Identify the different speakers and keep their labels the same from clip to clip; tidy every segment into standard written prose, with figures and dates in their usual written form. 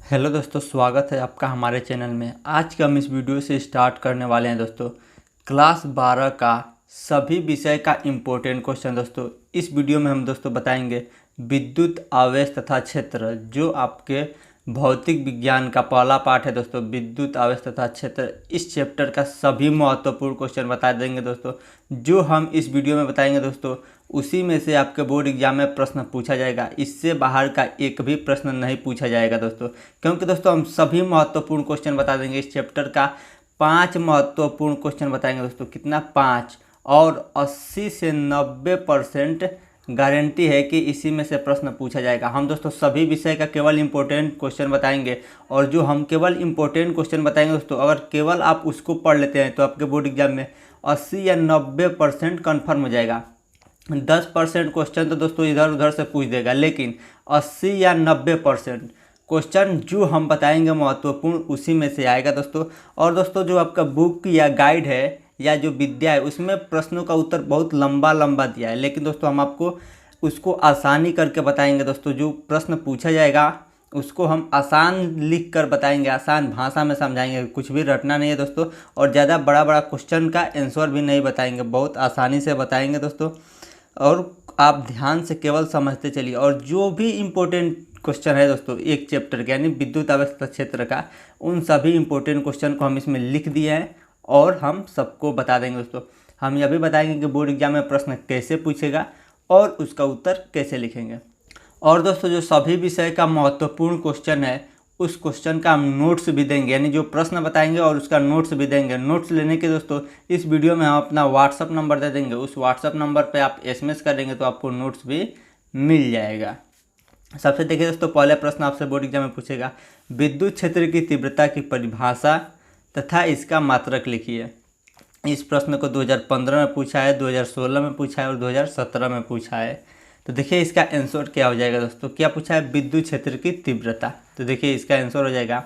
Speaker 1: Hello दोस्तों, स्वागत है आपका हमारे चैनल में। आज के हम इस वीडियो से स्टार्ट करने वाले हैं दोस्तों क्लास 12 का सभी विषय का इम्पोर्टेंट क्वेश्चन। दोस्तों इस वीडियो में हम दोस्तों बताएंगे विद्युत आवेश तथा क्षेत्र, जो आपके भौतिक विज्ञान का पहला पार्ट है। दोस्तों विद्युत आवेश तथा क्षेत्र, इस चैप्टर का सभी महत्वपूर्ण क्वेश्चन बता देंगे दोस्तों। जो हम इस वीडियो में बताएंगे दोस्तों, उसी में से आपके बोर्ड एग्जाम में प्रश्न पूछा जाएगा। इससे बाहर का एक भी प्रश्न नहीं पूछा जाएगा दोस्तों, क्योंकि दोस्तों हम सभी महत्वपूर्ण क्वेश्चन बता देंगे। इस चैप्टर का 5 महत्वपूर्ण क्वेश्चन बताएंगे दोस्तों। कितना? 5। और 80 से 90% गारंटी है कि इसी में से प्रश्न पूछा जाएगा। हम दोस्तों सभी विषय का केवल इम्पोर्टेंट क्वेश्चन बताएंगे, और जो हम केवल इम्पोर्टेंट क्वेश्चन बताएंगे दोस्तों, अगर केवल आप उसको पढ़ लेते हैं तो आपके बोर्ड एग्जाम में 80 या 90% कन्फर्म हो जाएगा। 10% क्वेश्चन तो दोस्तों इधर उधर से पूछ देगा, लेकिन 80 या 90% क्वेश्चन जो हम बताएंगे महत्वपूर्ण, उसी में से आएगा दोस्तों। और दोस्तों जो आपका बुक या गाइड है या जो विद्या है, उसमें प्रश्नों का उत्तर बहुत लंबा लंबा दिया है, लेकिन दोस्तों हम आपको उसको आसानी करके बताएंगे दोस्तों। जो प्रश्न पूछा जाएगा उसको हम आसान लिख कर बताएंगे, आसान भाषा में समझाएंगे। कुछ भी रटना नहीं है दोस्तों, और ज़्यादा बड़ा बड़ा क्वेश्चन का आंसर भी नहीं बताएंगे, बहुत आसानी से बताएंगे दोस्तों। और आप ध्यान से केवल समझते चलिए। और जो भी इम्पोर्टेंट क्वेश्चन है दोस्तों एक चैप्टर के, यानी विद्युत आवेश क्षेत्र का, उन सभी इम्पोर्टेंट क्वेश्चन को हम इसमें लिख दिए हैं और हम सबको बता देंगे दोस्तों। हम यह भी बताएंगे कि बोर्ड एग्जाम में प्रश्न कैसे पूछेगा और उसका उत्तर कैसे लिखेंगे। और दोस्तों जो सभी विषय का महत्वपूर्ण क्वेश्चन है, उस क्वेश्चन का हम नोट्स भी देंगे, यानी जो प्रश्न बताएंगे और उसका नोट्स भी देंगे। नोट्स लेने के दोस्तों इस वीडियो में हम अपना व्हाट्सअप नंबर दे देंगे। उस व्हाट्सअप नंबर पे आप SMS करेंगे तो आपको नोट्स भी मिल जाएगा। सबसे देखिए दोस्तों, पहले प्रश्न आपसे बोर्ड एग्जाम में पूछेगा, विद्युत क्षेत्र की तीव्रता की परिभाषा तथा इसका मात्रक लिखिए। इस प्रश्न को 2015 में पूछा है, 2016 में पूछा है और 2017 में पूछा है। तो देखिए इसका आंसर क्या हो जाएगा दोस्तों। क्या पूछा है? विद्युत क्षेत्र की तीव्रता। तो देखिए इसका आंसर हो जाएगा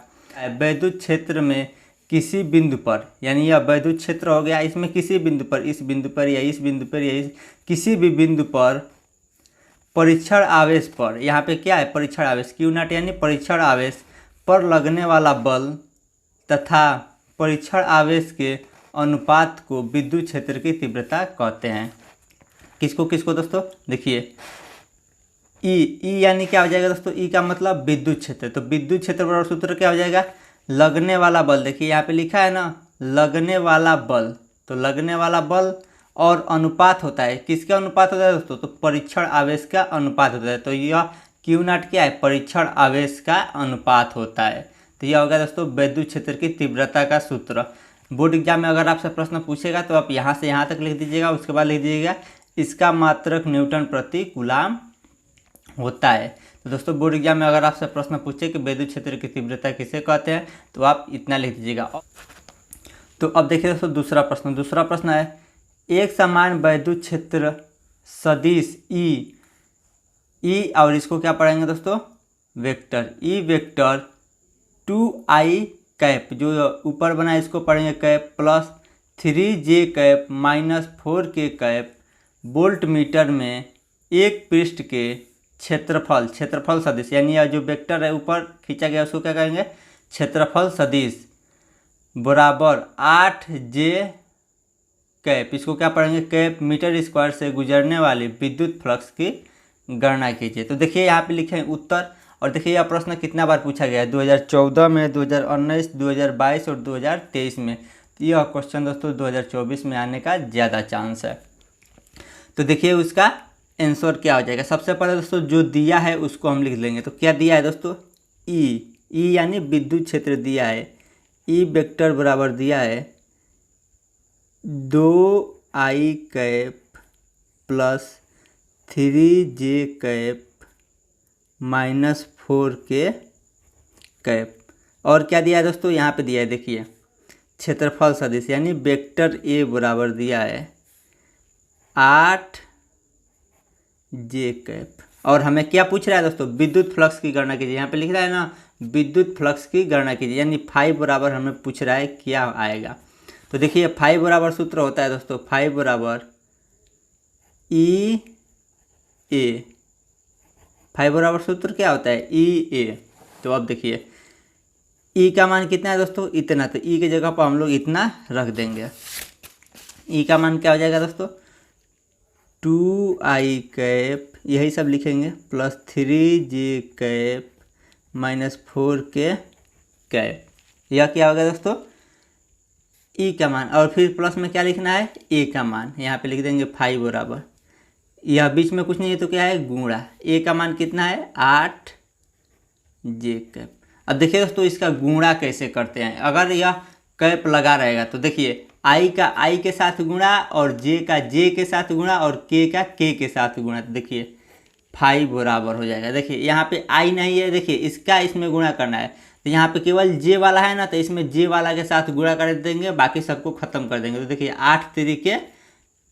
Speaker 1: विद्युत क्षेत्र में किसी बिंदु पर, यानी यह विद्युत क्षेत्र हो गया, इसमें किसी बिंदु पर, इस बिंदु पर या इस बिंदु पर या किसी भी बिंदु पर परीक्षण आवेश पर, यहाँ पे क्या है? परीक्षण आवेश, Q0 यानी परीक्षण आवेश पर लगने वाला बल तथा परीक्षण आवेश के अनुपात को विद्युत क्षेत्र की तीव्रता कहते हैं। किसको किसको दोस्तों? देखिए ई यानी क्या हो जाएगा दोस्तों? ई का मतलब विद्युत क्षेत्र। तो विद्युत क्षेत्र बराबर सूत्र क्या हो जाएगा? लगने वाला बल। देखिए यहाँ पे लिखा है ना, लगने वाला बल। तो लगने वाला बल और अनुपात होता है, किसका अनुपात होता है दोस्तों? तो परीक्षण आवेश का अनुपात होता है। तो यह Q0 क्या है? परीक्षण आवेश का अनुपात होता है। तो यह होगा दोस्तों विद्युत क्षेत्र की तीव्रता का सूत्र। बोर्ड एग्जाम में अगर आपसे प्रश्न पूछेगा तो आप यहाँ से यहाँ तक लिख दीजिएगा, उसके बाद लिख दीजिएगा इसका मात्रक न्यूटन प्रति कूलाम होता है। तो दोस्तों बोर्ड एग्जाम में अगर आपसे प्रश्न पूछे कि विद्युत क्षेत्र की तीव्रता किसे कहते हैं, तो आप इतना लिख दीजिएगा। तो अब देखिए दोस्तों दूसरा प्रश्न है, एक समान विद्युत क्षेत्र सदिश ई और इसको क्या पढ़ेंगे दोस्तों? Vector E vector 2i cap, जो ऊपर बना है इसको पढ़ेंगे cap, plus 3j cap minus 4k cap volt meter में एक पृष्ठ के क्षेत्रफल सदिश, यानी यह जो वेक्टर है ऊपर खींचा गया उसको क्या कहेंगे? क्षेत्रफल सदिश बराबर 8j कैप, इसको क्या पढ़ेंगे? कैप मीटर स्क्वायर से गुजरने वाली विद्युत फ्लक्स की गणना कीजिए। तो देखिए यहाँ पे लिखे हैं उत्तर। और देखिए यह प्रश्न कितना बार पूछा गया है? 2014 में, 2019, 2022 और 2023 में। तो यह क्वेश्चन दोस्तों 2024 में आने का ज़्यादा चांस है। तो देखिए उसका आंसर क्या हो जाएगा। सबसे पहले दोस्तों जो दिया है उसको हम लिख लेंगे। तो क्या दिया है दोस्तों? ई यानी विद्युत क्षेत्र दिया है। ई वेक्टर बराबर दिया है 2i cap plus 3j cap minus 4k cap. और क्या दिया है दोस्तों? यहाँ पे दिया है, देखिए क्षेत्रफल सदिश, यानी वेक्टर ए बराबर दिया है 8j कैप। और हमें क्या पूछ रहा है दोस्तों? विद्युत फ्लक्स की गणना कीजिए। यहाँ पे लिख रहा है ना, विद्युत फ्लक्स की गणना कीजिए, यानी फाइव बराबर हमें पूछ रहा है क्या आएगा। तो देखिए फाइव बराबर सूत्र होता है दोस्तों, फाइव बराबर ई ए। फाइव बराबर सूत्र क्या होता है? ई ए। तो अब देखिए ई का मान कितना है दोस्तों, इतना, तो ई की जगह पर हम लोग इतना रख देंगे। ई का मान क्या हो जाएगा दोस्तों, 2i कैप, यही सब लिखेंगे, plus 3j cap minus 4k cap. यह क्या होगा दोस्तों, ई का मान, और फिर प्लस में क्या लिखना है, ए का मान, यहाँ पे लिख देंगे 5 बराबर, यह बीच में कुछ नहीं है तो क्या है गुणा, ए का मान कितना है 8j कैप। अब देखिए दोस्तों इसका गुणा कैसे करते हैं, अगर यह कैप लगा रहेगा तो देखिए आई का आई के साथ गुणा और जे का जे के साथ गुणा और के का के साथ गुणा, तो देखिए 5 बराबर हो जाएगा। देखिए यहाँ पे आई नहीं है, देखिए इसका इसमें गुणा करना है, तो यहाँ पे केवल जे वाला है ना, तो इसमें जे वाला के साथ गुणा कर देंगे, बाकी सबको खत्म कर देंगे। तो देखिए 8 तरीके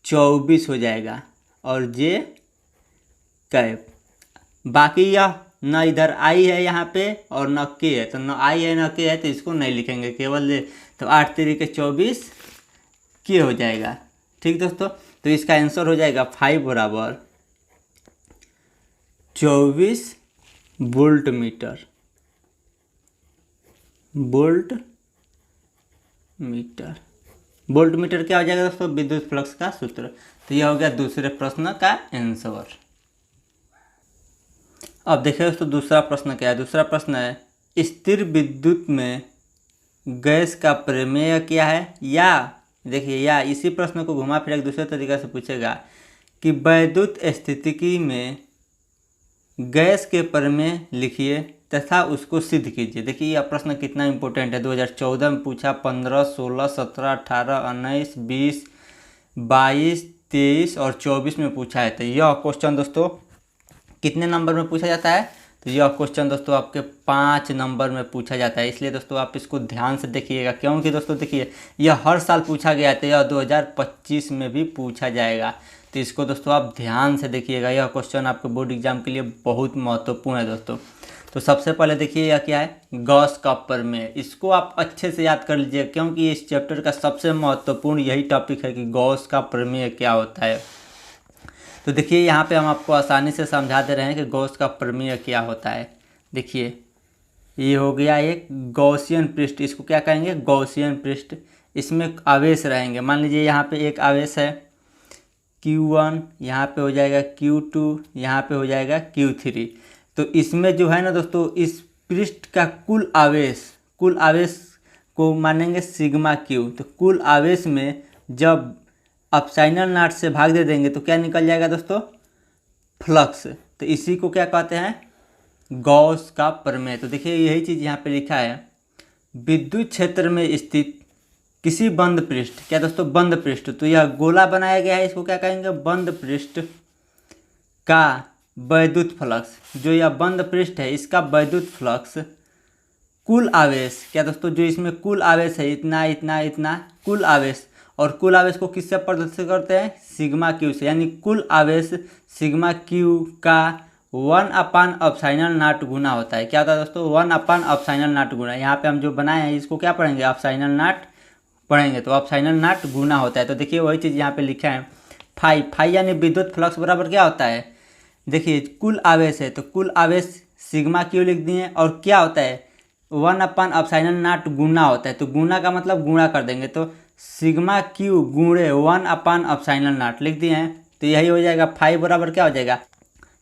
Speaker 1: 24 हो जाएगा और जे कैप। बाकी यह न इधर आई है यहाँ पे और न के है, तो न आई है न के है, तो इसको नहीं लिखेंगे, केवल तो 8 तरीके 24 के हो जाएगा। ठीक दोस्तों, तो इसका आंसर हो जाएगा 5 बराबर 24 वोल्ट मीटर। वोल्ट मीटर क्या हो जाएगा दोस्तों, विद्युत फ्लक्स का सूत्र। तो यह हो गया दूसरे प्रश्न का आंसर। अब देखिए दोस्तों दूसरा प्रश्न क्या है। दूसरा प्रश्न है, स्थिर विद्युत में गैस का प्रमेय क्या है, या देखिए या इसी प्रश्न को घुमा फिरा दूसरे तरीके से पूछेगा कि वैद्युत स्थितिकी में गैस के प्रमेय लिखिए तथा उसको सिद्ध कीजिए। देखिए यह प्रश्न कितना इंपॉर्टेंट है, 2014 में पूछा, 15, 16, 17, 18, 19, 20, 22, 23 और 24 में पूछा है। तो यह क्वेश्चन दोस्तों कितने नंबर में पूछा जाता है, तो यह क्वेश्चन दोस्तों आपके 5 नंबर में पूछा जाता है। इसलिए दोस्तों आप इसको ध्यान से देखिएगा, क्योंकि दोस्तों देखिए यह हर साल पूछा गया था, यह 2025 में भी पूछा जाएगा। तो इसको दोस्तों आप ध्यान से देखिएगा, यह क्वेश्चन आपके बोर्ड एग्जाम के लिए बहुत महत्वपूर्ण है दोस्तों। तो सबसे पहले देखिए यह क्या है, गॉस का प्रमेय। इसको आप अच्छे से याद कर लीजिए, क्योंकि इस चैप्टर का सबसे महत्वपूर्ण यही टॉपिक है कि गॉस का प्रमेय क्या होता है। तो देखिए यहाँ पे हम आपको आसानी से समझा दे रहे हैं कि गॉस का प्रमेय क्या होता है। देखिए ये हो गया एक गॉसियन पृष्ठ, इसको क्या कहेंगे, गॉसियन पृष्ठ। इसमें आवेश रहेंगे, मान लीजिए यहाँ पे एक आवेश है Q1, यहाँ पे हो जाएगा Q2, यहाँ पे हो जाएगा Q3। तो इसमें जो है ना दोस्तों, इस पृष्ठ का कुल आवेश को मानेंगे सिग्मा क्यू। तो कुल आवेश में जब अपसाइनल नॉट से भाग दे देंगे तो क्या निकल जाएगा दोस्तों, फ्लक्स। तो इसी को क्या कहते हैं, गॉस का प्रमेय। तो देखिए यही चीज़ यहाँ पे लिखा है, विद्युत क्षेत्र में स्थित किसी बंद पृष्ठ, क्या दोस्तों, बंद पृष्ठ। तो यह गोला बनाया गया है, इसको क्या कहेंगे, बंद पृष्ठ का वैद्युत फ्लक्स। जो यह बंद पृष्ठ है इसका वैद्युत फ्लक्स कुल आवेश, क्या दोस्तों, जो इसमें कुल आवेश है इतना इतना इतना कुल आवेश, और कुल आवेश को किससे प्रदर्शित करते हैं, सिग्मा क्यू से। यानी कुल आवेश सिग्मा क्यू का 1/अपसाइनल गुना होता है। क्या होता है दोस्तों, 1/अपसाइनल गुना। यहाँ पे हम जो बनाए हैं इसको क्या पढ़ेंगे, अपसाइनल नॉट पढ़ेंगे, तो अपसाइनल नॉट गुना होता है। तो देखिए वही चीज़ यहाँ पे लिखा है, फाई यानी विद्युत फ्लक्स बराबर क्या होता है, देखिए कुल आवेश है तो कुल आवेश सिग्मा क्यू लिख दिए, और क्या होता है 1/अपसाइनल गुना होता है। तो गुना का मतलब गुणा कर देंगे, तो सिग्मा क्यू गुणे 1/अपसाइनल लिख दिए हैं। तो यही हो जाएगा 5 बराबर क्या हो जाएगा,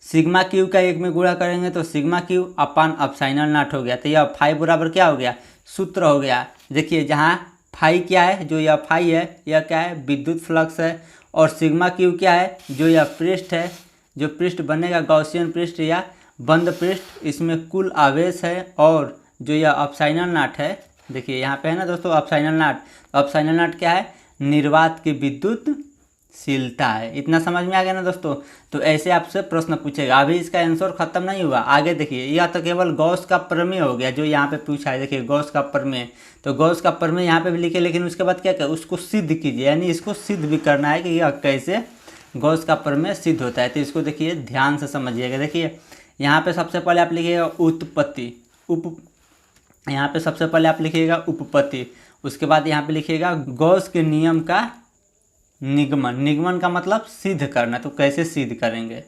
Speaker 1: सिग्मा क्यू का 1 में गुणा करेंगे तो सिग्मा क्यू अपान अपसाइनल हो गया। तो यह 5 बराबर क्या हो गया, सूत्र हो गया। देखिए जहाँ फाई क्या है, जो यह फाई है यह क्या है, विद्युत फ्लक्स है, और सिग्मा क्यू क्या है, जो यह पृष्ठ है, जो पृष्ठ बनेगा गॉसियन पृष्ठ या बंद पृष्ठ, इसमें कुल आवेश है, और जो यह अपसाइनल नॉट है, देखिए यहाँ पे है ना दोस्तों अपसाइनल नॉट क्या है, निर्वात की विद्युतशीलता है। इतना समझ में आ गया ना दोस्तों। तो ऐसे आपसे प्रश्न पूछेगा। अभी इसका आंसर खत्म नहीं हुआ, आगे देखिए, यह तो केवल गॉस का प्रमेय हो गया जो यहाँ पे पूछा है। देखिए गॉस का प्रमेय, तो गॉस का प्रमेय यहाँ पे भी लिखे, लेकिन उसके बाद क्या करें, उसको सिद्ध कीजिए, यानी इसको सिद्ध भी करना है कि यह कैसे गॉस का प्रमेय सिद्ध होता है। तो इसको देखिए ध्यान से समझिएगा। देखिए यहाँ पे सबसे पहले आप लिखिएगा उत्पत्ति, यहाँ पे सबसे पहले आप लिखिएगा उपपत्ति, उसके बाद यहाँ पे लिखिएगा गॉस के नियम का निगमन। निगमन का मतलब सिद्ध करना, तो कैसे सिद्ध करेंगे।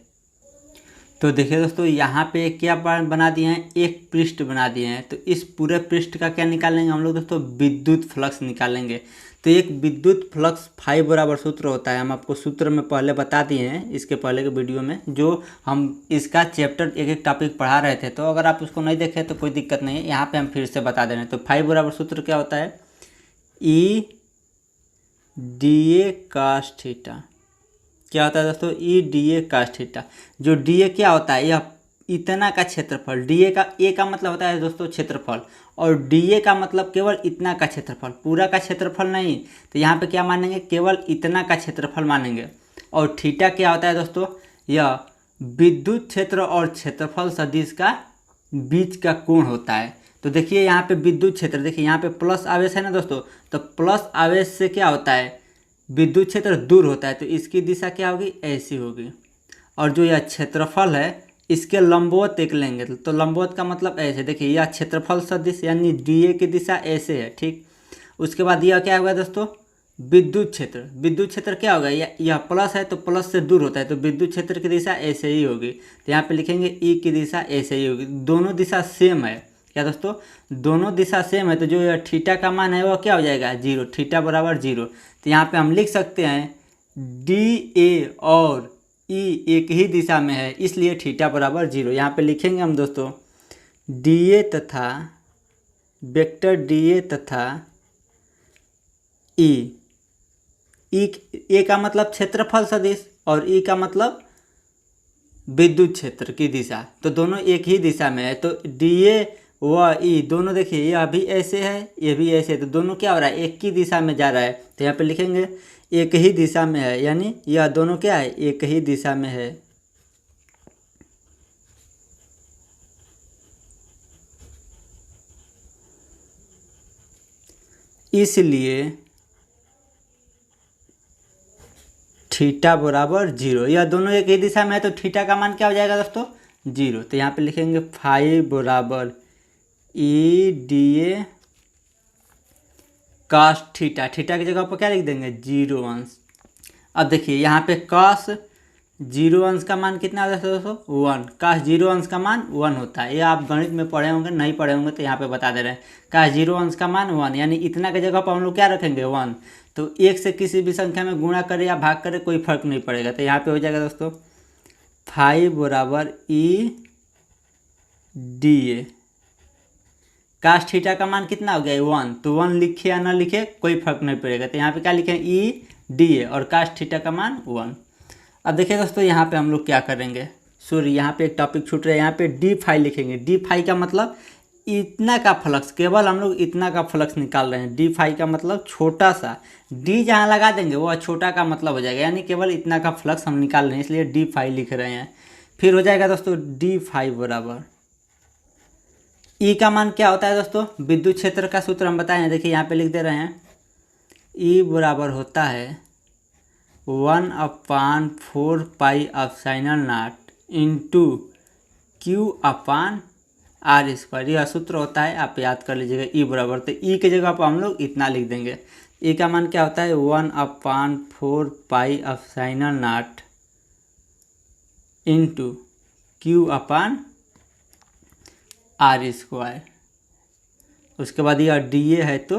Speaker 1: तो देखिए दोस्तों, यहाँ पे क्या बना दिए हैं, एक पृष्ठ बना दिए हैं। तो इस पूरे पृष्ठ का क्या निकालेंगे हम लोग दोस्तों, विद्युत फ्लक्स निकालेंगे। तो एक विद्युत फ्लक्स फाई बराबर सूत्र होता है, हम आपको सूत्र में पहले बता दिए हैं इसके पहले के वीडियो में, जो हम इसका चैप्टर एक एक टॉपिक पढ़ा रहे थे। तो अगर आप उसको नहीं देखें तो कोई दिक्कत नहीं है, यहाँ पे हम फिर से बता दे रहे हैं। तो फाई बराबर सूत्र क्या होता है, ई डी ए कास थीटा। क्या होता है दोस्तों, E D A cos theta. जो डी ए क्या होता है, यह इतना का क्षेत्रफल। डी ए का मतलब होता है दोस्तों क्षेत्रफल, और डी ए का मतलब केवल इतना का क्षेत्रफल, पूरा का क्षेत्रफल नहीं। तो यहाँ पे क्या मानेंगे, केवल इतना का क्षेत्रफल मानेंगे। और थीटा क्या होता है दोस्तों, यह विद्युत क्षेत्र और क्षेत्रफल सदिश का बीच का कोण होता है। तो देखिए यहाँ पे विद्युत क्षेत्र, देखिए यहाँ पे प्लस आवेश है ना दोस्तों, तो प्लस आवेश से क्या होता है, विद्युत क्षेत्र दूर होता है। तो इसकी दिशा क्या होगी, ऐसी होगी। और जो यह क्षेत्रफल है इसके लंबवत एक लेंगे, तो लंबवत का मतलब ऐसे, देखिए यह क्षेत्रफल सदिश यानी डी ए की दिशा ऐसे है, ठीक। उसके बाद यह क्या होगा दोस्तों, विद्युत क्षेत्र। विद्युत क्षेत्र क्या होगा, यह प्लस है तो प्लस से दूर होता है, तो विद्युत क्षेत्र की दिशा ऐसे ही होगी। तो यहाँ पे लिखेंगे ई की दिशा ऐसे ही होगी। दोनों दिशा सेम है क्या दोस्तों, दोनों दिशा सेम है। तो जो यह थीटा का मान है वह क्या हो जाएगा, जीरो। थीटा बराबर जीरो। तो यहाँ पे हम लिख सकते हैं डी ए और ई एक ही दिशा में है, इसलिए थीटा बराबर जीरो। यहाँ पे लिखेंगे हम दोस्तों डी ए तथा वेक्टर डी ए तथा ई। ए का मतलब क्षेत्रफल सदिश और ई का मतलब विद्युत क्षेत्र की दिशा, तो दोनों एक ही दिशा में है। तो डी ए व ई दोनों देखिए, यह भी ऐसे है ये भी ऐसे है, तो दोनों क्या हो रहा है, एक ही दिशा में जा रहा है। तो यहाँ पे लिखेंगे एक ही दिशा में है, यानी यह दोनों क्या है, एक ही दिशा में है। इसलिए थीटा बराबर जीरो। यह दोनों एक ही दिशा में है, तो थीटा का मान क्या हो जाएगा दोस्तों, जीरो। तो यहाँ पे लिखेंगे फाई बराबर E D A cos theta. Theta की जगह पर क्या लिख देंगे, जीरो अंश। अब देखिए यहाँ पे कास जीरो अंश का मान कितना होता है दोस्तों, वन। कास जीरो अंश का मान वन होता है। ये आप गणित में पढ़े होंगे, नहीं पढ़े होंगे तो यहाँ पे बता दे रहे हैं। कास जीरो अंश का मान वन, यानी इतना की जगह पर हम लोग क्या रखेंगे, वन। तो एक से किसी भी संख्या में गुणा करे या भाग करे कोई फर्क नहीं पड़ेगा। तो यहाँ पे हो जाएगा दोस्तों फाइव बराबर E D A. Cos theta का मान कितना हो गया, वन। तो वन लिखे या ना लिखे कोई फर्क नहीं पड़ेगा। तो यहाँ पे क्या लिखें, ई डी ए, और कास थीटा का मान वन। अब देखिए दोस्तों यहाँ पे हम लोग क्या करेंगे, सॉरी यहाँ पे एक टॉपिक छूट रहा है, यहाँ पे डी फाई लिखेंगे। डी फाई का मतलब इतना का फ्लक्स, केवल हम लोग इतना का फ्लक्स निकाल रहे हैं। डी फाई का मतलब छोटा सा, डी जहाँ लगा देंगे वो छोटा का मतलब हो जाएगा, यानी केवल इतना का फ्लक्स हम निकाल रहे हैं, इसलिए डी फाई लिख रहे हैं। फिर हो जाएगा दोस्तों डी फाई बराबर ई का मान क्या होता है दोस्तों, विद्युत क्षेत्र का सूत्र हम बताएं, देखिए यहाँ पे लिख दे रहे हैं। ई बराबर होता है 1/4 pi epsilon not into Q upon R square. यह सूत्र होता है, आप याद कर लीजिएगा। ई बराबर, तो ई की जगह पर हम लोग इतना लिख देंगे। ई का मान क्या होता है, 1/4 pi epsilon not into Q upon R square. उसके बाद यह डी ए है तो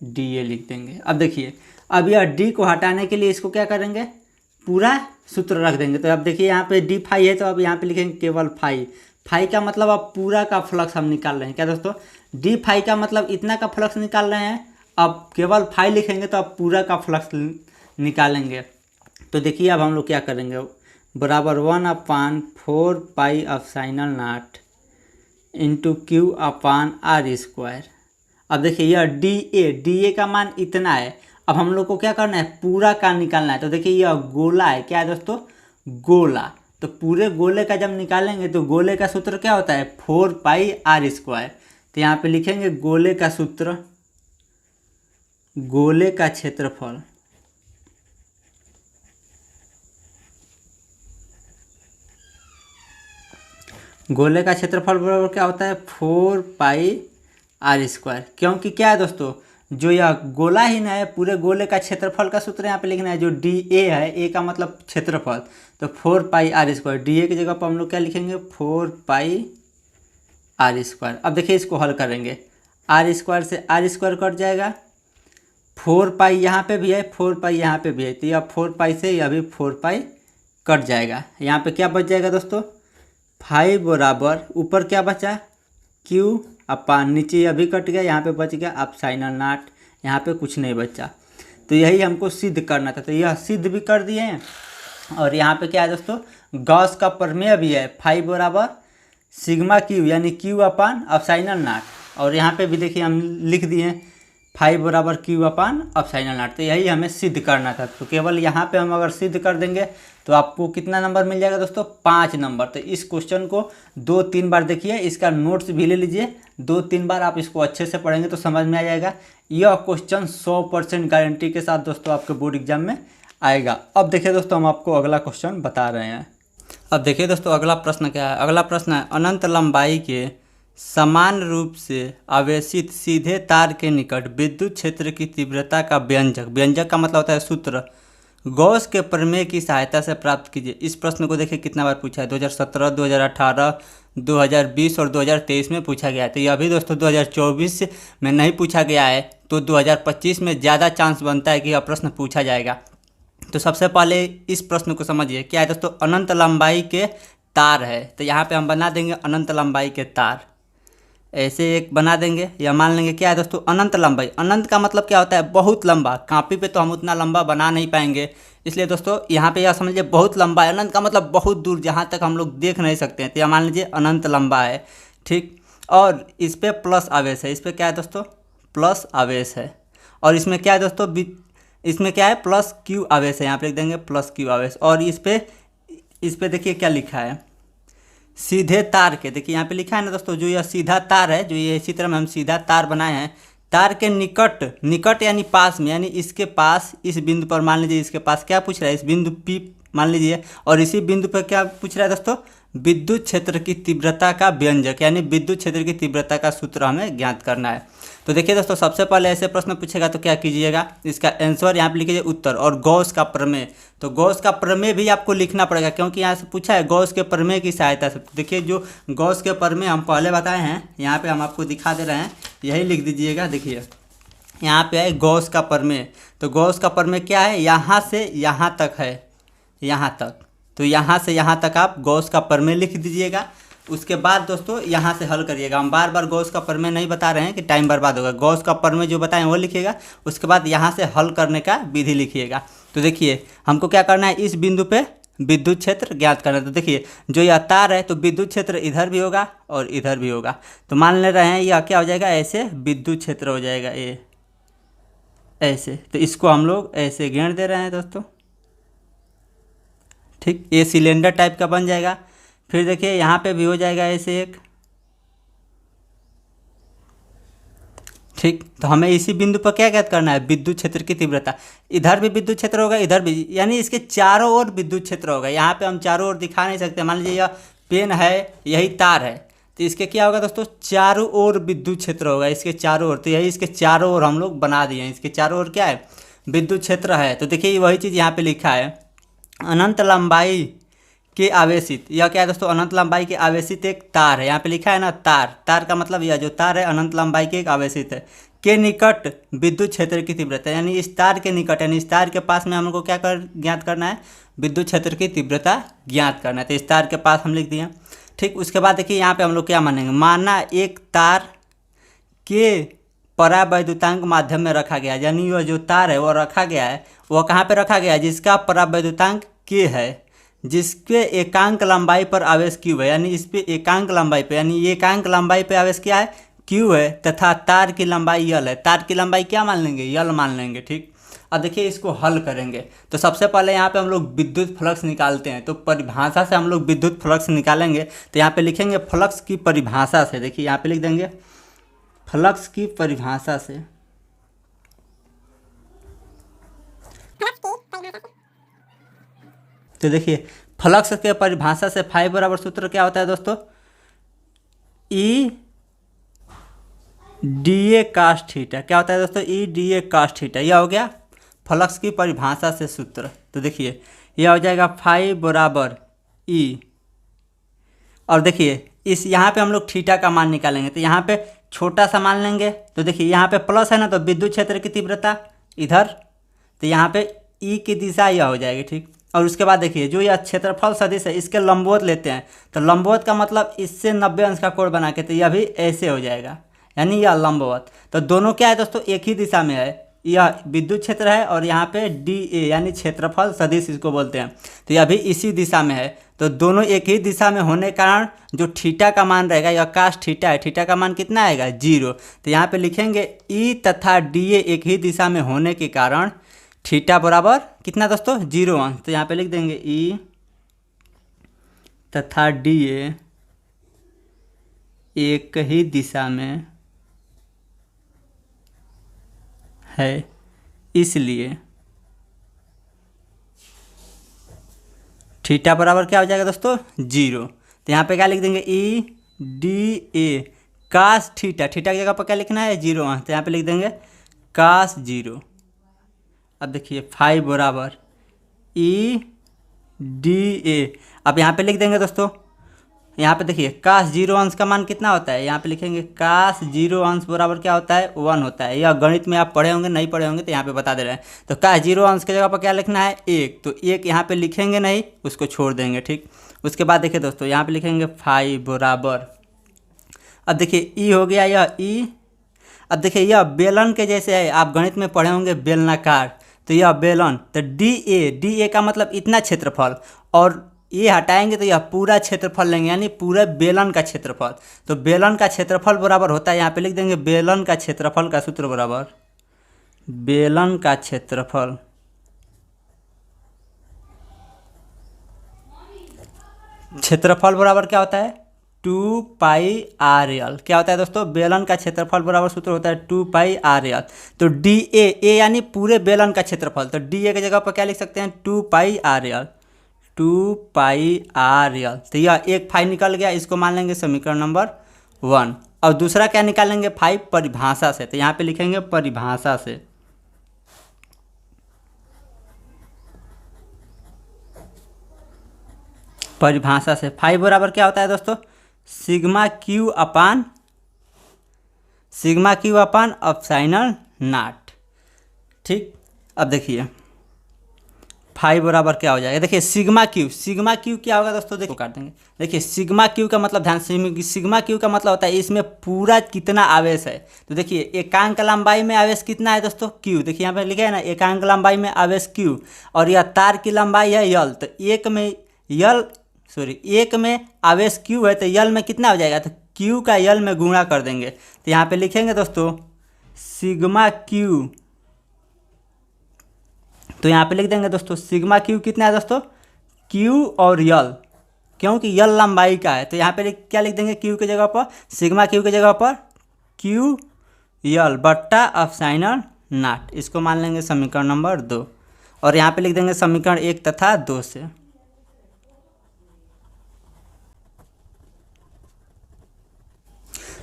Speaker 1: डी ए लिख देंगे। अब देखिए, अब यह डी को हटाने के लिए इसको क्या करेंगे, पूरा सूत्र रख देंगे। तो अब देखिए यहाँ पे डी फाई है, तो अब यहाँ पे लिखेंगे केवल फाई। फाई का मतलब अब पूरा का फ्लक्स हम निकाल रहे हैं क्या दोस्तों, डी फाई का मतलब इतना का फ्लक्स निकाल रहे हैं। अब केवल फाई लिखेंगे तो अब पूरा का फ्लक्स निकालेंगे। तो देखिए अब हम लोग क्या करेंगे, बराबर 1/4 pi epsilon not into Q upon R square. अब देखिए यह डी ए का मान इतना है। अब हम लोग को क्या करना है, पूरा का निकालना है। तो देखिए यह गोला है, क्या है दोस्तों, गोला। तो पूरे गोले का जब निकालेंगे तो गोले का सूत्र क्या होता है, 4 पाई आर स्क्वायर। तो यहाँ पे लिखेंगे गोले का सूत्र, गोले का क्षेत्रफल गोले का क्षेत्रफल बराबर क्या होता है, 4 पाई आर स्क्वायर। क्योंकि क्या है दोस्तों, जो यह गोला ही ना है, पूरे गोले का क्षेत्रफल का सूत्र यहाँ पे लिखना है। जो डी ए है, ए का मतलब क्षेत्रफल, तो 4πr²। डी ए की जगह पर हम लोग क्या लिखेंगे, 4πr²। अब देखिए इसको हल करेंगे, r² से r² कट जाएगा, 4π यहाँ पे भी है, 4π यहाँ पे भी है, तो यह 4π से यह भी 4π कट जाएगा। यहाँ पे क्या बच जाएगा दोस्तों, 5 बराबर ऊपर क्या बचा, q अपान नीचे यह भी कट गया, यहाँ पे बच गया ε0, यहाँ पे कुछ नहीं बचा। तो यही हमको सिद्ध करना था, तो यह सिद्ध भी कर दिए हैं। और यहाँ पे क्या है दोस्तों, गॉस का प्रमेय भी है, 5 बराबर सिग्मा क्यू यानी q अपान ε0। और यहाँ पे भी देखिए हम लिख दिए हैं 5 बराबर q अपान ε0। तो यही हमें सिद्ध करना था। तो केवल यहाँ पे हम अगर सिद्ध कर देंगे तो आपको कितना नंबर मिल जाएगा दोस्तों, 5 नंबर। तो इस क्वेश्चन को 2-3 बार देखिए, इसका नोट्स भी ले लीजिए, 2-3 बार आप इसको अच्छे से पढ़ेंगे तो समझ में आ जाएगा। यह क्वेश्चन 100% गारंटी के साथ दोस्तों आपके बोर्ड एग्जाम में आएगा। अब देखिए दोस्तों, हम आपको अगला क्वेश्चन बता रहे हैं। अब देखिए दोस्तों, अगला प्रश्न क्या है। अगला प्रश्न है, अनंत लंबाई के समान रूप से आवेशित सीधे तार के निकट विद्युत क्षेत्र की तीव्रता का व्यंजक, व्यंजक का मतलब होता है सूत्र, गॉस के प्रमेय की सहायता से प्राप्त कीजिए। इस प्रश्न को देखिए कितना बार पूछा है, 2017, 2018, 2020 और 2023 में पूछा गया है। तो यह भी दोस्तों 2024 में नहीं पूछा गया है, तो 2025 में ज़्यादा चांस बनता है कि यह प्रश्न पूछा जाएगा। तो सबसे पहले इस प्रश्न को समझिए, क्या है दोस्तों, अनंत लंबाई के तार है। तो यहाँ पे हम बना देंगे अनंत लंबाई के तार, ऐसे एक बना देंगे, या मान लेंगे क्या है दोस्तों, अनंत लंबाई। अनंत का मतलब क्या होता है, बहुत लंबा। कॉपी पे तो हम उतना लंबा बना नहीं पाएंगे, इसलिए दोस्तों यहाँ पे यह समझिए बहुत लंबा है। अनंत का मतलब बहुत दूर, जहाँ तक हम लोग देख नहीं सकते हैं। तो यह मान लीजिए अनंत लंबा है, ठीक। और इस पर प्लस आवेश है, इस पर क्या है दोस्तों, प्लस आवेश है। और इसमें क्या है दोस्तों, इसमें क्या है, प्लस क्यू आवेश है, यहाँ पे लिख देंगे प्लस क्यू आवेश। और इस पे देखिए क्या लिखा है, सीधे तार के, देखिए यहाँ पे लिखा है ना दोस्तों, जो यह सीधा तार है, जो ये इसी तरह में हम सीधा तार बनाए हैं, तार के निकट, निकट यानी पास में, यानी इसके पास, इस बिंदु पर मान लीजिए इसके पास क्या पूछ रहा है, इस बिंदु P मान लीजिए, और इसी बिंदु पर क्या पूछ रहा है दोस्तों, विद्युत क्षेत्र की तीव्रता का व्यंजक, यानी विद्युत क्षेत्र की तीव्रता का सूत्र हमें ज्ञात करना है। तो देखिए दोस्तों, सबसे पहले ऐसे प्रश्न पूछेगा तो क्या कीजिएगा, इसका आंसर यहाँ पे लिखिए उत्तर, और गॉस का प्रमेय। तो गॉस का प्रमेय भी आपको लिखना पड़ेगा, क्योंकि यहाँ से पूछा है गॉस के प्रमेय की सहायता से। देखिए जो गॉस के प्रमेय हम पहले बताए हैं, यहाँ पे हम आपको दिखा दे रहे हैं, यही लिख दीजिएगा। देखिए यहाँ पे है गॉस का प्रमेय। तो गॉस का प्रमेय क्या है, यहाँ से यहाँ तक है, यहाँ तक। तो यहाँ से यहाँ तक आप गॉस का प्रमेय लिख दीजिएगा। उसके बाद दोस्तों यहाँ से हल करिएगा। हम बार बार गॉस का प्रमेय नहीं बता रहे हैं कि टाइम बर्बाद होगा। गॉस का प्रमेय जो बताएं वो लिखिएगा, उसके बाद यहाँ से हल करने का विधि लिखिएगा। तो देखिए हमको क्या करना है, इस बिंदु पे विद्युत क्षेत्र ज्ञात करना है। तो देखिए जो यह तार है, तो विद्युत क्षेत्र इधर भी होगा और इधर भी होगा। तो मान ले रहे हैं यह क्या हो जाएगा, ऐसे विद्युत क्षेत्र हो जाएगा, ये ऐसे। तो इसको हम लोग ऐसे घेर दे रहे हैं दोस्तों, ठीक। ये सिलेंडर टाइप का बन जाएगा। फिर देखिए यहाँ पे भी हो जाएगा ऐसे एक, ठीक। तो हमें इसी बिंदु पर क्या ज्ञात करना है, विद्युत क्षेत्र की तीव्रता। इधर भी विद्युत क्षेत्र होगा, इधर भी, यानी इसके चारों ओर विद्युत क्षेत्र होगा। यहाँ पे हम चारों ओर दिखा नहीं सकते। मान लीजिए यह पेन है, यही तार है, तो इसके क्या होगा दोस्तों, चारों ओर विद्युत क्षेत्र होगा, इसके चारों ओर। तो यही इसके चारों ओर हम लोग बना दिए हैं, इसके चारों ओर क्या है, विद्युत क्षेत्र है। तो देखिए वही चीज़ यहाँ पे लिखा है, अनंत लंबाई के आवेशित, यह क्या है दोस्तों, अनंत लंबाई के आवेशित एक तार है। यहाँ पे लिखा है ना तार, तार का मतलब यह जो तार है अनंत लंबाई के एक आवेशित है, के निकट विद्युत क्षेत्र की तीव्रता, यानी इस तार के निकट, यानी इस तार के पास में हम लोग को क्या ज्ञात करना है, विद्युत क्षेत्र की तीव्रता ज्ञात करना है। तो इस तार के पास हम लिख दिए, ठीक। उसके बाद देखिए यहाँ पे हम लोग क्या मानेंगे, माना एक तार के परावैद्युतांक माध्यम में रखा गया है, यानी वह जो तार है वो रखा गया है, वह कहाँ पे रखा गया है, जिसका परावैद्युतांक के है, जिसके एकांक लंबाई पर आवेश क्यू है, यानी इस पे एकांक लंबाई पे, यानी एकांक लंबाई पे आवेश क्या है, क्यू है, तथा तार की लंबाई यल है। तार की लंबाई क्या मान लेंगे, यल मान लेंगे, ठीक। अब देखिए इसको हल करेंगे। तो सबसे पहले यहाँ पे हम लोग विद्युत फ्लक्स निकालते हैं। तो परिभाषा से हम लोग विद्युत फ्लक्स निकालेंगे। तो यहाँ पे लिखेंगे फ्लक्स की परिभाषा से, देखिए यहाँ पे लिख देंगे फ्लक्स की परिभाषा से। तो देखिए फ्लक्स के परिभाषा से फाई बराबर सूत्र क्या होता है दोस्तों, E D A cos theta क्या होता है दोस्तों, E D A cos theta. यह हो गया फ्लक्स की परिभाषा से सूत्र। तो देखिए यह हो जाएगा फाई बराबर ई, और देखिए इस यहाँ पे हम लोग थीटा का मान निकालेंगे तो यहाँ पे छोटा सा मान लेंगे। तो देखिए यहाँ पे प्लस है ना, तो विद्युत क्षेत्र की तीव्रता इधर, तो यहाँ पे ई की दिशा यह हो जाएगी, ठीक। और उसके बाद देखिए जो यह क्षेत्रफल सदिश है इसके लंबवत लेते हैं, तो लंबवत का मतलब इससे 90 अंश का कोण बना के, तो यह भी ऐसे हो जाएगा, यानी यह लंबवत। तो दोनों क्या है दोस्तों, एक ही दिशा में है। यह विद्युत क्षेत्र है और यहाँ पे डी ए यानी क्षेत्रफल सदिश इसको बोलते हैं, तो यह भी इसी दिशा में है। तो दोनों एक ही दिशा में होने के कारण जो थीटा का मान रहेगा, यह कास थीटा है, थीटा का मान कितना आएगा 0। तो यहाँ पे लिखेंगे ई तथा डी ए एक ही दिशा में होने के कारण थीटा बराबर कितना दोस्तों 0 अंश। तो यहाँ पे लिख देंगे ई तथा डी ए एक ही दिशा में है, इसलिए थीटा बराबर क्या हो जाएगा दोस्तों 0। तो यहाँ पे क्या लिख देंगे E D A cos theta, theta की जगह पर क्या लिखना है 0 अंश, तो यहाँ पे लिख देंगे कास 0। अब देखिए फाई बराबर ई डी ए, अब यहाँ पे लिख देंगे दोस्तों, यहाँ पे देखिए कास 0 अंश का मान कितना होता है, यहाँ पे लिखेंगे कास 0 अंश बराबर क्या होता है 1 होता है। यह गणित में आप पढ़े होंगे, नहीं पढ़े होंगे तो यहाँ पे बता दे रहे हैं। तो कास 0 अंश की जगह पर क्या लिखना है 1, तो 1 यहाँ पे लिखेंगे नहीं, उसको छोड़ देंगे, ठीक। उसके बाद देखिए दोस्तों यहाँ पे लिखेंगे फाई बराबर, अब देखिए ई हो गया यह ई। अब देखिए यह बेलन के जैसे है, आप गणित में पढ़े होंगे बेलनाकार, तो यह बेलन, तो डी ए का मतलब इतना क्षेत्रफल, और ये हटाएंगे तो यह पूरा क्षेत्रफल लेंगे, यानी पूरे बेलन का क्षेत्रफल। तो बेलन का क्षेत्रफल बराबर होता है, यहाँ पे लिख देंगे बेलन का क्षेत्रफल का सूत्र बराबर बेलन का क्षेत्रफल बराबर क्या होता है 2 पाई आर एल। क्या होता है दोस्तों, बेलन का क्षेत्रफल बराबर सूत्र होता है 2 पाई आर एल। तो डी ए यानी पूरे बेलन का क्षेत्रफल, तो डी ए की जगह पर क्या लिख सकते हैं 2 पाई आर एल, 2 पाई आर एल। तो यह एक फाई निकल गया, इसको मान लेंगे समीकरण नंबर 1। और दूसरा क्या निकालेंगे फाई परिभाषा से, तो यहाँ पे लिखेंगे परिभाषा से, परिभाषा से फाई बराबर क्या होता है दोस्तों sigma Q upon epsilon not, ठीक। अब देखिए फाई बराबर क्या हो जाएगा, देखिए सिग्मा क्यू क्या होगा दोस्तों, देखो काट देंगे। देखिए सिग्मा क्यू का मतलब, ध्यान से, सिग्मा क्यू का मतलब होता है इसमें पूरा कितना आवेश है। तो देखिए एकांक लंबाई में आवेश कितना है दोस्तों क्यू, देखिए यहाँ पे लिखा है ना एकांक लंबाई में आवेश क्यू, और यह तार की लंबाई है यल। तो एक में आवेश क्यू है, तो यल में कितना हो जाएगा, तो क्यू का यल में गुणा कर देंगे। तो यहाँ पे लिखेंगे दोस्तों सिग्मा क्यू, तो यहाँ पे लिख देंगे दोस्तों सिग्मा क्यू कितना है दोस्तों क्यू और यल, क्योंकि यल लंबाई का है। तो यहाँ पे क्या लिख देंगे क्यू की जगह पर, सिग्मा क्यू की जगह पर क्यू यल बट्टा एप्सिलॉन नॉट, इसको मान लेंगे समीकरण नंबर 2। और यहाँ पे लिख देंगे समीकरण 1 तथा 2 से।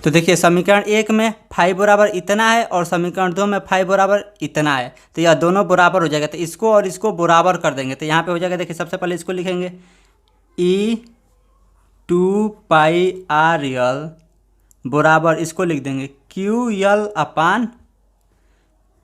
Speaker 1: तो देखिए समीकरण 1 में फाई बराबर इतना है और समीकरण 2 में फाई बराबर इतना है, तो यह दोनों बराबर हो जाएगा। तो इसको और इसको बराबर कर देंगे, तो यहाँ पे हो जाएगा, देखिए सबसे पहले इसको लिखेंगे ई 2 पाई आर यल बराबर, इसको लिख देंगे Q L upon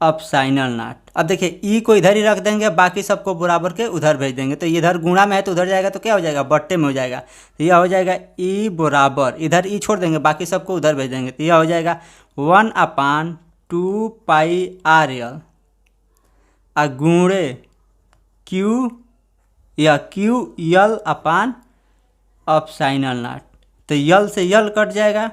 Speaker 1: epsilon not. अब देखिए ई को इधर ही रख देंगे, बाकी सबको बराबर के उधर भेज देंगे। तो इधर गुणा में है तो उधर जाएगा, तो क्या हो जाएगा बट्टे में हो जाएगा। तो यह हो जाएगा ई बराबर, इधर ई छोड़ देंगे, बाकी सबको उधर भेज देंगे। तो यह हो जाएगा 1/2 पाई आर यल गुणे Q L upon epsilon not. तो यल से यल कट जाएगा।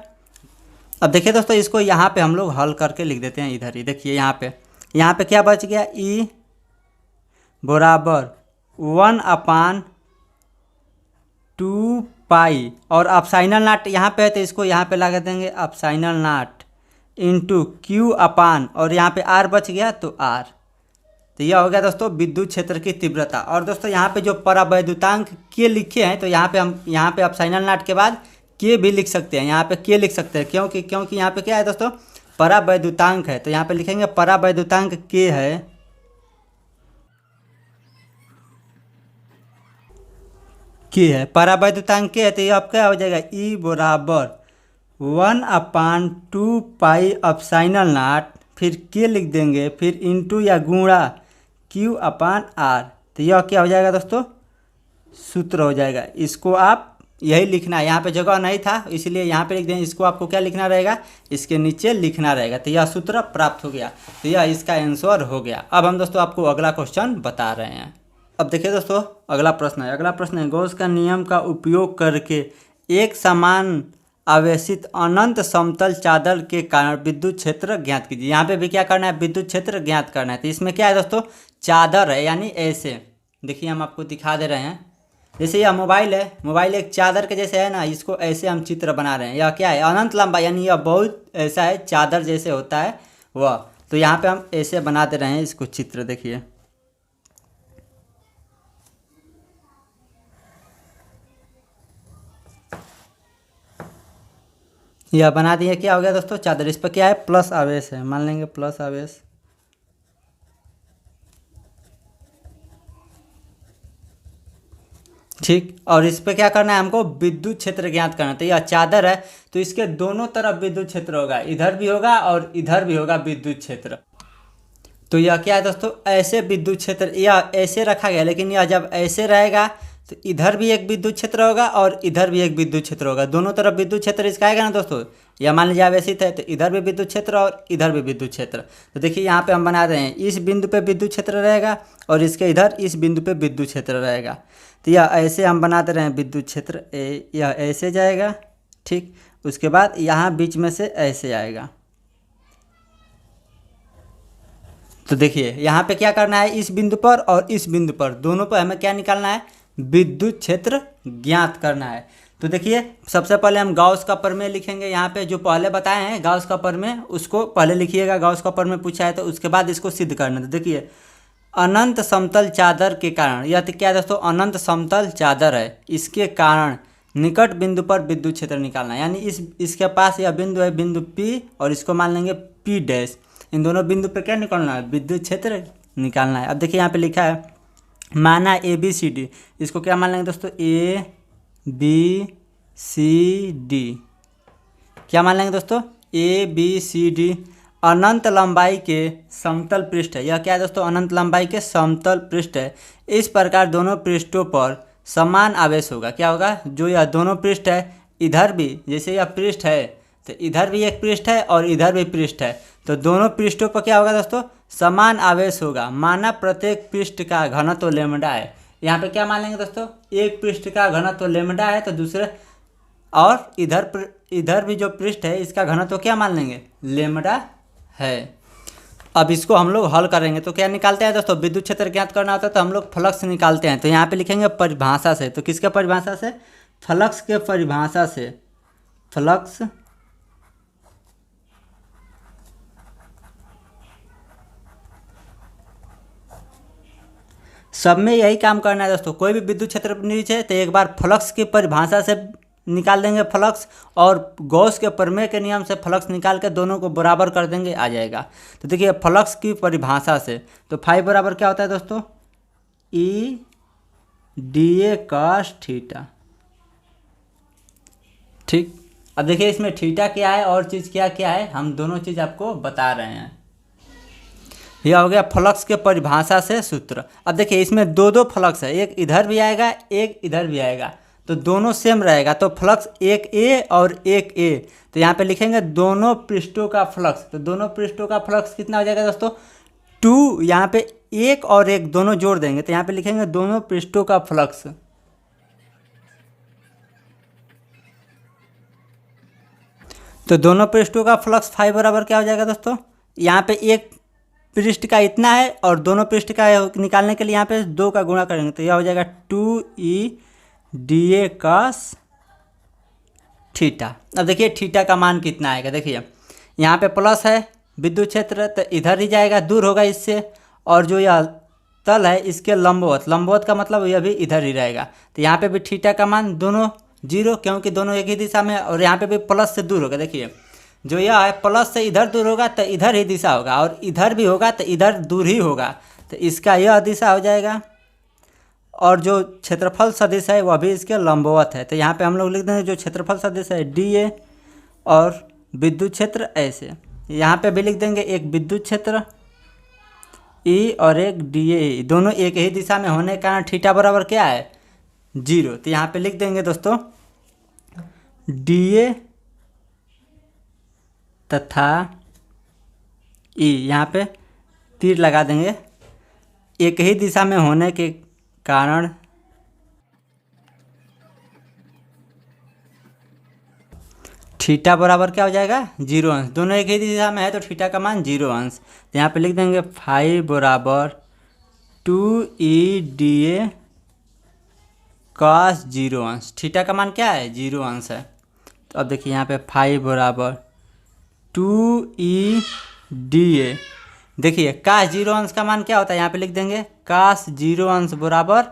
Speaker 1: अब देखिए दोस्तों इसको यहाँ पे हम लोग हल करके लिख देते हैं इधर ही। देखिए यहाँ पे क्या बच गया, ई बराबर 1/2 पाई, और एप्सिलॉन नॉट यहाँ पे है तो इसको यहाँ पे लगा देंगे एप्सिलॉन नॉट इंटू क्यू अपान, और यहाँ पे आर बच गया तो आर। तो यह हो गया दोस्तों विद्युत क्षेत्र की तीव्रता। और दोस्तों यहाँ पे जो परावैद्युतांक के लिखे हैं, तो यहाँ पे हम एप्सिलॉन नॉट के बाद के भी लिख सकते हैं, यहाँ पे के लिख सकते हैं, क्योंकि यहाँ पे क्या है दोस्तों परावैद्युतांक है, तो यहाँ पे लिखेंगे परावैद्युतांक के है, परावैद्युतांक के है, तो ये आपका क्या हो जाएगा E बराबर 1/2 पाई फिर के लिख देंगे, फिर इंटू या गुणा Q/R। तो यह क्या हो जाएगा दोस्तों, सूत्र हो जाएगा। इसको आप यही लिखना है, यहाँ पे जगह नहीं था इसलिए यहाँ पे लिख दें। इसको आपको क्या लिखना रहेगा, इसके नीचे लिखना रहेगा। तो यह सूत्र प्राप्त हो गया, तो यह इसका आंसर हो गया। अब हम दोस्तों आपको अगला क्वेश्चन बता रहे हैं। अब देखिए दोस्तों अगला प्रश्न है, गॉस का नियम का उपयोग करके एक समान आवेशित अनंत समतल चादर के कारण विद्युत क्षेत्र ज्ञात कीजिए। यहाँ पे भी क्या करना है, विद्युत क्षेत्र ज्ञात करना है। तो इसमें क्या है दोस्तों, चादर है, यानी ऐसे देखिए हम आपको दिखा दे रहे हैं। जैसे यह मोबाइल है, मोबाइल एक चादर के जैसे है ना, इसको ऐसे हम चित्र बना रहे हैं। यह क्या है, अनंत लंबा, यानी यह बहुत ऐसा है, चादर जैसे होता है वह। तो यहाँ पे हम ऐसे बना दे रहे हैं इसको चित्र, देखिए यह बना दिए। क्या हो गया दोस्तों, चादर। इस पर क्या है, प्लस आवेश है, मान लेंगे प्लस आवेश। ठीक, और इस पे क्या करना है हमको, विद्युत क्षेत्र ज्ञात करना है। तो यह चादर है, तो इसके दोनों तरफ विद्युत क्षेत्र होगा, इधर भी होगा और इधर भी होगा विद्युत क्षेत्र। तो यह क्या है दोस्तों, ऐसे विद्युत क्षेत्र, यह ऐसे रखा गया, लेकिन यह जब ऐसे रहेगा तो इधर भी एक विद्युत क्षेत्र होगा और इधर भी एक विद्युत क्षेत्र होगा, दोनों तरफ विद्युत क्षेत्र इसका आएगा ना दोस्तों। यह मान लीजिए आवेशित है, तो इधर भी विद्युत क्षेत्र और इधर भी विद्युत क्षेत्र। तो देखिए यहाँ पे हम बना रहे हैं, इस बिंदु पे विद्युत क्षेत्र रहेगा और इसके इधर इस बिंदु पे विद्युत क्षेत्र रहेगा। तो यह ऐसे हम बना दे रहे हैं विद्युत क्षेत्र, यह ऐसे जाएगा। ठीक, उसके बाद यहाँ बीच में से ऐसे आएगा। तो देखिए यहाँ पे क्या करना है, इस बिंदु पर और इस बिंदु पर, दोनों पर हमें क्या निकालना है, विद्युत क्षेत्र ज्ञात करना है। तो देखिए सबसे पहले हम गॉस का प्रमेय लिखेंगे। यहाँ पे जो पहले बताए हैं गॉस का प्रमेय, उसको पहले लिखिएगा। गॉस का प्रमेय पूछा है तो उसके बाद इसको सिद्ध करना। तो देखिए अनंत समतल चादर के कारण, यह तो क्या है दोस्तों, अनंत समतल चादर है, इसके कारण निकट बिंदु पर विद्युत क्षेत्र निकालना है। यानी इसके पास यह बिंदु है, बिंदु P, और इसको मान लेंगे P'। इन दोनों बिंदु पर क्या निकालना है, विद्युत क्षेत्र निकालना है। अब देखिए यहाँ पे लिखा है माना ABCD, इसको क्या मान लेंगे दोस्तों, ABCD। क्या मान लेंगे दोस्तों, ABCD अनंत लंबाई के समतल पृष्ठ है। यह क्या है दोस्तों, अनंत लंबाई के समतल पृष्ठ है। इस प्रकार दोनों पृष्ठों पर समान आवेश होगा। क्या होगा, जो यह दोनों पृष्ठ है, इधर भी जैसे यह पृष्ठ है तो इधर भी एक पृष्ठ है और इधर भी पृष्ठ है, तो दोनों पृष्ठों पर क्या होगा दोस्तों, समान आवेश होगा। माना प्रत्येक पृष्ठ का घनत्व लैम्ब्डा है। यहाँ पे क्या मान लेंगे दोस्तों, एक पृष्ठ का घनत्व लैम्ब्डा है, तो दूसरे और इधर भी जो पृष्ठ है इसका घनत्व क्या मान लेंगे, लैम्ब्डा है। अब इसको हम लोग हल करेंगे तो क्या निकालते हैं दोस्तों, विद्युत क्षेत्र ज्ञात करना होता है तो हम लोग फ्लक्स निकालते हैं। तो यहाँ पे लिखेंगे परिभाषा से। तो किसके परिभाषा से, फ्लक्स के परिभाषा से। फ्लक्स सब में यही काम करना है दोस्तों। कोई भी विद्युत क्षेत्र नीचे तो एक बार फ्लक्स की परिभाषा से निकाल देंगे फ्लक्स, और गॉस के प्रमेय के नियम से फ्लक्स निकाल के दोनों को बराबर कर देंगे, आ जाएगा। तो देखिए फ्लक्स की परिभाषा से, तो फाई बराबर क्या होता है दोस्तों, EDA cos थीटा। ठीक, अब देखिए इसमें थीटा क्या है और चीज़ क्या क्या है, हम दोनों चीज़ आपको बता रहे हैं। यह हो गया फ्लक्स के परिभाषा से सूत्र। अब देखिए इसमें दो फ्लक्स है, एक इधर भी आएगा एक इधर भी आएगा, तो दोनों सेम रहेगा। तो फ्लक्स एक A और एक A, तो यहाँ पे लिखेंगे दोनों पृष्ठों का फ्लक्स। तो दोनों पृष्ठों का फ्लक्स कितना हो जाएगा दोस्तों, 2। यहाँ पे एक और एक दोनों जोड़ देंगे तो यहाँ पे लिखेंगे दोनों पृष्ठों का फ्लक्स। तो दोनों पृष्ठों का फ्लक्स फाई बराबर क्या हो जाएगा दोस्तों, यहाँ पे एक पृष्ठ का इतना है और दोनों पृष्ठ का निकालने के लिए यहाँ पे 2 का गुणा करेंगे, तो यह हो जाएगा 2EDA cos थीटा। अब देखिए थीटा का मान कितना आएगा, देखिए यहाँ पे प्लस है विद्युत क्षेत्र तो इधर ही जाएगा, दूर होगा इससे, और जो यह तल है इसके लंबवत, लंबवत का मतलब यह भी इधर ही रहेगा। तो यहाँ पे भी थीटा का मान दोनों 0, क्योंकि दोनों एक ही दिशा में, और यहाँ पे भी प्लस से दूर होगा। देखिए जो यह है प्लस से इधर दूर होगा तो इधर ही दिशा होगा, और इधर भी होगा तो इधर दूर ही होगा, तो इसका यह दिशा हो जाएगा। और जो क्षेत्रफल सदिश है वह भी इसके लंबवत है। तो यहाँ पे हम लोग लिख देंगे जो क्षेत्रफल सदिश है DA, और विद्युत क्षेत्र ऐसे यहाँ पे भी लिख देंगे एक विद्युत क्षेत्र E और एक DA, दोनों एक ही दिशा में होने के कारण थीटा बराबर क्या है 0। तो यहाँ पे लिख देंगे दोस्तों DA तथा E, यहाँ पे तीर लगा देंगे, एक ही दिशा में होने के कारण थीटा बराबर क्या हो जाएगा 0 अंश। दोनों एक ही दिशा में है तो थीटा का मान 0 अंश। तो यहाँ पे लिख देंगे फाई बराबर 2EDA cos 0 अंश। थीटा का मान क्या है 0 अंश है। तो अब देखिए यहाँ पे फाई बराबर 2EDA, देखिए काश 0 अंश का मान क्या होता है, यहाँ पे लिख देंगे काश 0 अंश बराबर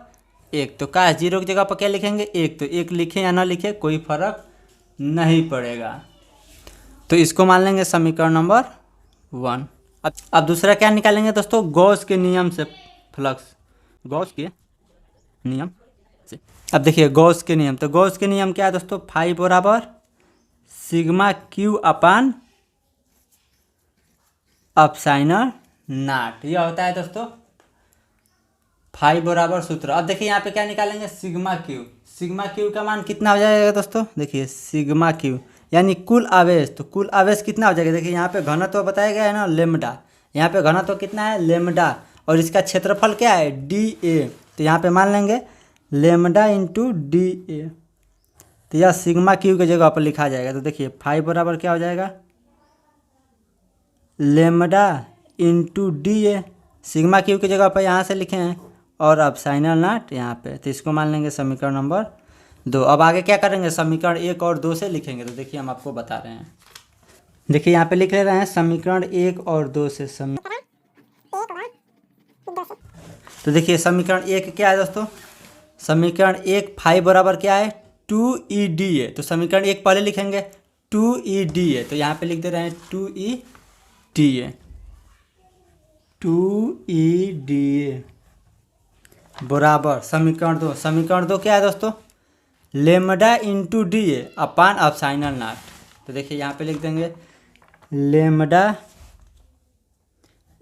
Speaker 1: 1। तो काश 0 की जगह पर क्या लिखेंगे 1, तो 1 लिखें या ना लिखें कोई फर्क नहीं पड़ेगा। तो इसको मान लेंगे समीकरण नंबर 1। अब दूसरा क्या निकालेंगे दोस्तों, गॉस के नियम से फ्लक्स, गॉस के नियम से। अब देखिए गॉस के नियम, तो गॉस के नियम क्या है दोस्तों, फाई बराबर सिग्मा क्यू अपान अपसाइनर नॉट, यह होता है दोस्तों फाई बराबर सूत्र। अब देखिए यहाँ पे क्या निकालेंगे सिग्मा क्यू। सिग्मा क्यू का मान कितना हो जाएगा दोस्तों, देखिए सिग्मा क्यू यानी कुल आवेश। तो कुल आवेश कितना हो जाएगा, देखिए यहाँ पे घनत्व बताया गया है ना लेमडा, यहाँ पे घनत्व कितना है लेमडा, और इसका क्षेत्रफल क्या है DA। तो यहाँ पे मान लेंगे लेमडा इंटू DA। तो यह सिग्मा क्यू की जगह पर लिखा जाएगा। तो देखिए फाई बराबर क्या हो जाएगा lambda into DA, sigma Q की जगह पर यहाँ से लिखे हैं, और अब साइनल नॉट यहाँ पे। तो इसको मान लेंगे समीकरण नंबर 2। अब आगे क्या करेंगे, समीकरण 1 और 2 से लिखेंगे। तो देखिए हम आपको बता रहे हैं, देखिए यहाँ पे लिख ले रहे हैं समीकरण 1 और 2 से तो देखिए समीकरण 1 क्या है दोस्तों, समीकरण 1 फाई बराबर क्या है 2EDA। तो समीकरण 1 पहले लिखेंगे 2EDA, तो यहाँ पे लिख दे रहे हैं 2EDA बराबर समीकरण 2। समीकरण 2 क्या है दोस्तों, lambda into DA upon epsilon naught. तो देखिए यहाँ पे लिख देंगे lambda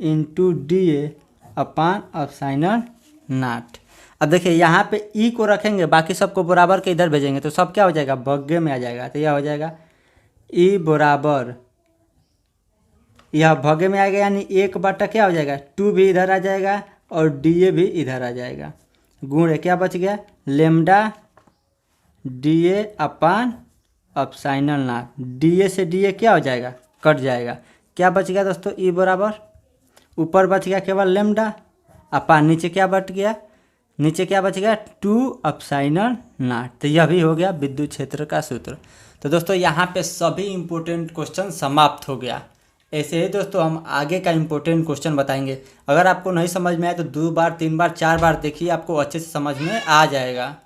Speaker 1: into DA upon epsilon naught. अब देखिए यहाँ पे E को रखेंगे, बाकी सबको बराबर के इधर भेजेंगे, तो सब क्या हो जाएगा भग्य में आ जाएगा। तो यह हो जाएगा E बराबर, यह भग्य में आएगा यानी 1 बटा क्या हो जाएगा 2 भी इधर आ जाएगा, और DA भी इधर आ जाएगा, गुण है क्या बच गया lambda DA upon epsilon naught. DA से DA क्या हो जाएगा कट जाएगा, क्या बच गया दोस्तों E बराबर, ऊपर बच गया केवल लेमडा अपान नीचे क्या बच गया, नीचे क्या बच गया 2 अपसाइनल नॉट। तो यह भी हो गया विद्युत क्षेत्र का सूत्र। तो दोस्तों यहाँ पे सभी इंपॉर्टेंट क्वेश्चन समाप्त हो गया। ऐसे ही दोस्तों हम आगे का इम्पोर्टेंट क्वेश्चन बताएंगे। अगर आपको नहीं समझ में आए तो 2 बार 3 बार 4 बार देखिए, आपको अच्छे से समझ में आ जाएगा।